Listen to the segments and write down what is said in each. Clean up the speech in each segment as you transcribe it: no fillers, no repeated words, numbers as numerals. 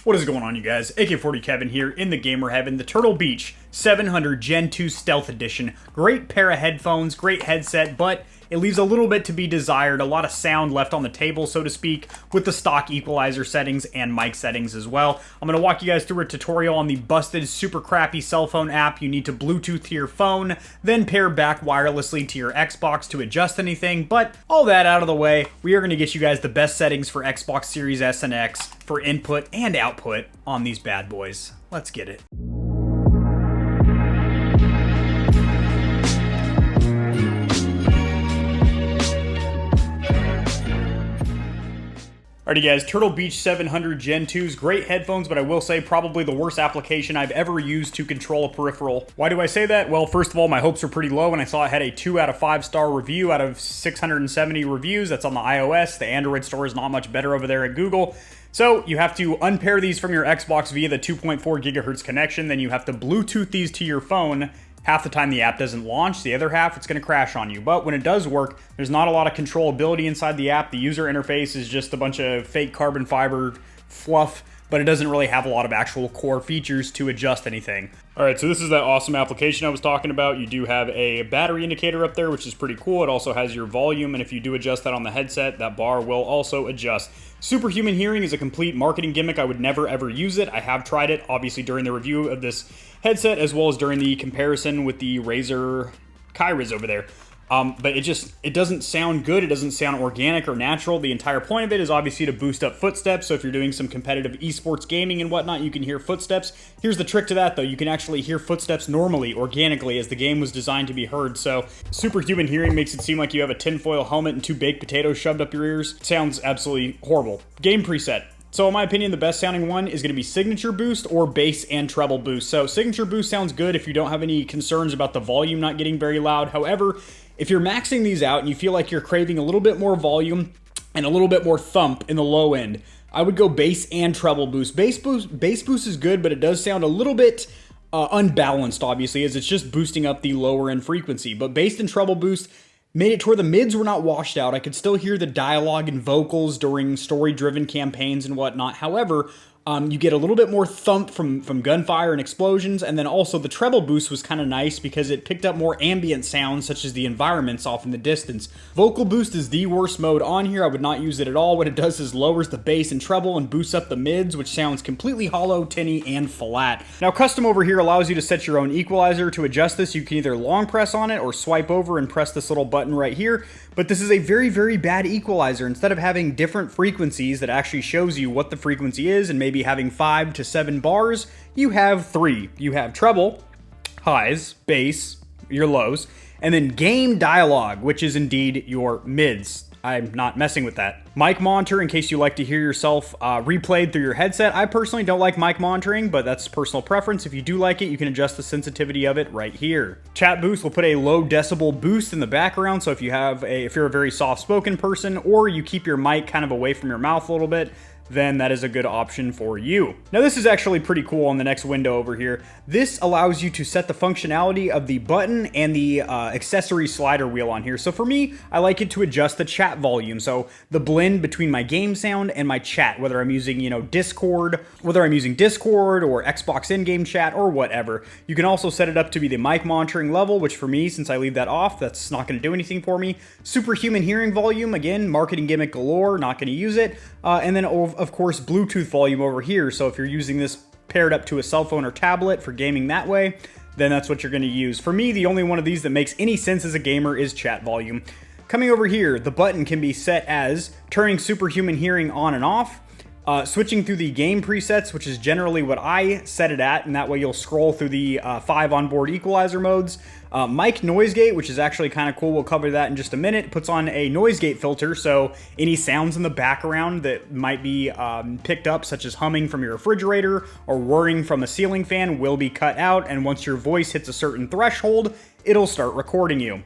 What is going on, you guys? AK-40 Kevin here in the gamer heaven. The Turtle Beach 700 Gen 2 Stealth Edition. Great pair of headphones, great headset, but it leaves a little bit to be desired. A lot of sound left on the table, so to speak, with the stock equalizer settings and mic settings as well. I'm going to walk you guys through a tutorial on the busted, super crappy cell phone app. You need to Bluetooth to your phone, then pair back wirelessly to your Xbox to adjust anything. But all that out of the way, we are going to get you guys the best settings for Xbox Series S and X for input and output on these bad boys. Let's get it. Alrighty guys, Turtle Beach 700 Gen 2's great headphones, but I will say probably the worst application I've ever used to control a peripheral. Why do I say that? Well, first of all, my hopes were pretty low when I saw it had a 2 out of 5 star review out of 670 reviews. That's on the iOS. The Android store is not much better over there at Google. So you have to unpair these from your Xbox via the 2.4 gigahertz connection, then you have to Bluetooth these to your phone. Half the time the app doesn't launch, the other half it's going to crash on you. But when it does work, there's not a lot of controllability inside the app. The user interface is just a bunch of fake carbon fiber fluff, but it doesn't really have a lot of actual core features to adjust anything. Alright, so this is that awesome application I was talking about. You do have a battery indicator up there, which is pretty cool. It also has your volume, and if you do adjust that on the headset, that bar will also adjust. Superhuman Hearing is a complete marketing gimmick. I would never ever use it. I have tried it, obviously, during the review of this headset, as well as during the comparison with the Razer Kyras over there. But it doesn't sound good. It doesn't sound organic or natural. The entire point of it is obviously to boost up footsteps. So if you're doing some competitive esports gaming and whatnot, you can hear footsteps. Here's the trick to that, though. You can actually hear footsteps normally, organically, as the game was designed to be heard. So Superhuman Hearing makes it seem like you have a tinfoil helmet and 2 baked potatoes shoved up your ears. It sounds absolutely horrible. Game preset. So in my opinion, the best sounding one is going to be Signature Boost or Bass and Treble Boost. So Signature Boost sounds good if you don't have any concerns about the volume not getting very loud. However, if you're maxing these out and you feel like you're craving a little bit more volume and a little bit more thump in the low end, I would go Bass and Treble Boost. Bass boost is good, but it does sound a little bit unbalanced, obviously, as it's just boosting up the lower end frequency. But Bass and Treble Boost made it to where the mids were not washed out. I could still hear the dialogue and vocals during story-driven campaigns and whatnot. However, you get a little bit more thump from gunfire and explosions, and then also the treble boost was kind of nice because it picked up more ambient sounds such as the environments off in the distance. Vocal boost is the worst mode on here. I would not use it at all. What it does is lowers the bass and treble and boosts up the mids, which sounds completely hollow, tinny, and flat. Now custom over here allows you to set your own equalizer. To adjust this, you can either long press on it or swipe over and press this little button right here. But this is a very, very bad equalizer. Instead of having different frequencies that actually shows you what the frequency is and maybe having 5 to 7 bars, you have 3. You have treble, highs, bass, your lows, and then game dialogue, which is indeed your mids. I'm not messing with that. Mic monitor, in case you like to hear yourself replayed through your headset. I personally don't like mic monitoring, but that's personal preference. If you do like it, you can adjust the sensitivity of it right here. Chat boost will put a low decibel boost in the background, so if you're a very soft-spoken person, or you keep your mic kind of away from your mouth a little bit, then that is a good option for you. Now this is actually pretty cool on the next window over here. This allows you to set the functionality of the button and the accessory slider wheel on here. So for me, I like it to adjust the chat volume. So the blend between my game sound and my chat, whether I'm using, Discord or Xbox in-game chat or whatever. You can also set it up to be the mic monitoring level, which for me, since I leave that off, that's not going to do anything for me. Superhuman Hearing volume, again, marketing gimmick galore, not going to use it. And then of course, Bluetooth volume over here. So if you're using this paired up to a cell phone or tablet for gaming that way, then that's what you're going to use. For me, the only one of these that makes any sense as a gamer is chat volume. Coming over here, the button can be set as turning Superhuman Hearing on and off, switching through the game presets, which is generally what I set it at, and that way you'll scroll through the 5 onboard equalizer modes. Mic noise gate, which is actually kind of cool. We'll cover that in just a minute. Puts on a noise gate filter, so any sounds in the background that might be picked up, such as humming from your refrigerator or whirring from a ceiling fan, will be cut out, and once your voice hits a certain threshold, it'll start recording you.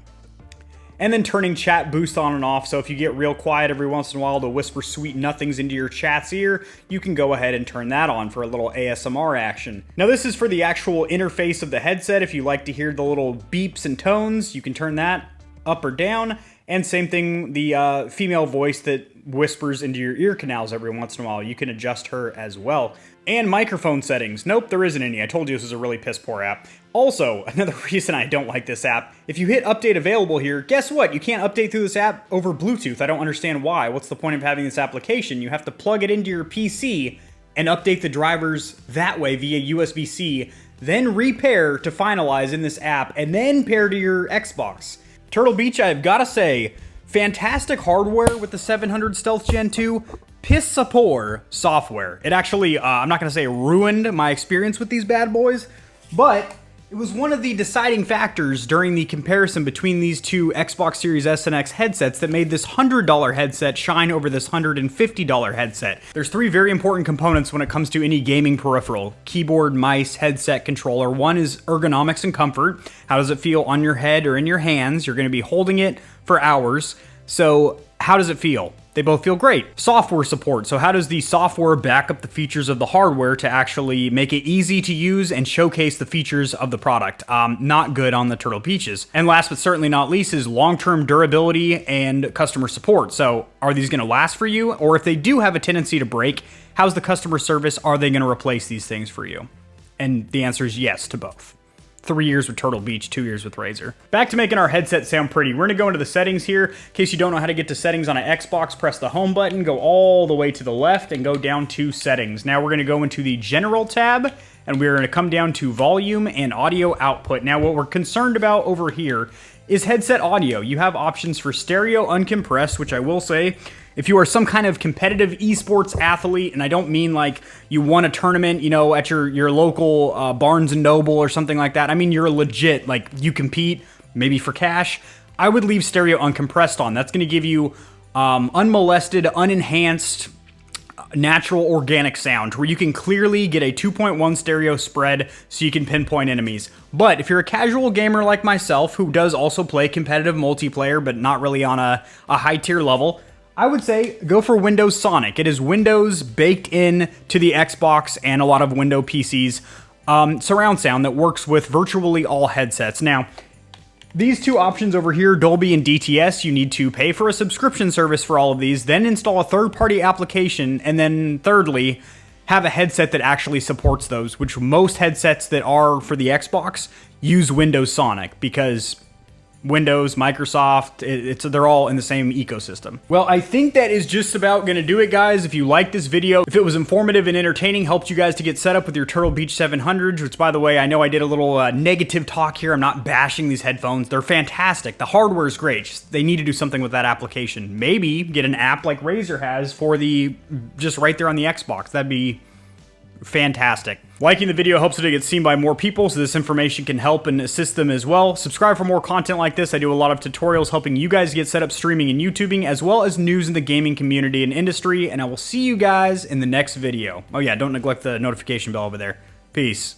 And then turning chat boost on and off, so if you get real quiet every once in a while to whisper sweet nothings into your chat's ear, you can go ahead and turn that on for a little ASMR action. Now this is for the actual interface of the headset. If you like to hear the little beeps and tones, you can turn that up or down. And same thing, the female voice that whispers into your ear canals every once in a while. You can adjust her as well. And microphone settings. Nope, there isn't any. I told you this is a really piss poor app. Also, another reason I don't like this app, if you hit update available here, guess what? You can't update through this app over Bluetooth. I don't understand why. What's the point of having this application? You have to plug it into your PC and update the drivers that way via USB-C, then repair to finalize in this app, and then pair to your Xbox. Turtle Beach, I've gotta say, fantastic hardware with the 700 Stealth Gen 2, piss poor software. It actually, I'm not gonna say ruined my experience with these bad boys, but it was one of the deciding factors during the comparison between these two Xbox Series S and X headsets that made this $100 headset shine over this $150 headset. There's three very important components when it comes to any gaming peripheral: keyboard, mice, headset, controller. One is ergonomics and comfort. How does it feel on your head or in your hands? You're going to be holding it for hours. So how does it feel? They both feel great. Software support. So how does the software back up the features of the hardware to actually make it easy to use and showcase the features of the product? Not good on the Turtle Beaches. And last but certainly not least is long-term durability and customer support. So are these going to last for you? Or if they do have a tendency to break, how's the customer service? Are they going to replace these things for you? And the answer is yes to both. 3 years with Turtle Beach, 2 years with Razer. Back to making our headset sound pretty. We're gonna go into the settings here. In case you don't know how to get to settings on an Xbox, press the home button, go all the way to the left and go down to settings. Now we're gonna go into the general tab and we're gonna come down to volume and audio output. Now what we're concerned about over here is headset audio. You have options for stereo uncompressed, which I will say, if you are some kind of competitive esports athlete, and I don't mean like you won a tournament, you know, at your local Barnes & Noble or something like that. I mean, you're legit, like you compete, maybe for cash. I would leave stereo uncompressed on. That's going to give you unmolested, unenhanced, natural organic sound where you can clearly get a 2.1 stereo spread so you can pinpoint enemies. But if you're a casual gamer like myself who does also play competitive multiplayer but not really on a high tier level, I would say go for Windows Sonic. It is Windows baked in to the Xbox and a lot of Windows PCs surround sound that works with virtually all headsets. Now, these two options over here, Dolby and DTS, you need to pay for a subscription service for all of these, then install a third-party application, and then thirdly, have a headset that actually supports those, which most headsets that are for the Xbox use Windows Sonic because Windows, Microsoft, they're all in the same ecosystem. Well, I think that is just about gonna do it, guys. If you liked this video, if it was informative and entertaining, helped you guys to get set up with your Turtle Beach 700s, which by the way, I know I did a little negative talk here. I'm not bashing these headphones. They're fantastic. The hardware is great. Just, they need to do something with that application. Maybe get an app like Razer has for just right there on the Xbox. That'd be fantastic. Liking the video helps it to get seen by more people, so this information can help and assist them as well. Subscribe for more content like this. I do a lot of tutorials helping you guys get set up streaming and YouTubing, as well as news in the gaming community and industry, and I will see you guys in the next video. Oh yeah, don't neglect the notification bell over there. Peace.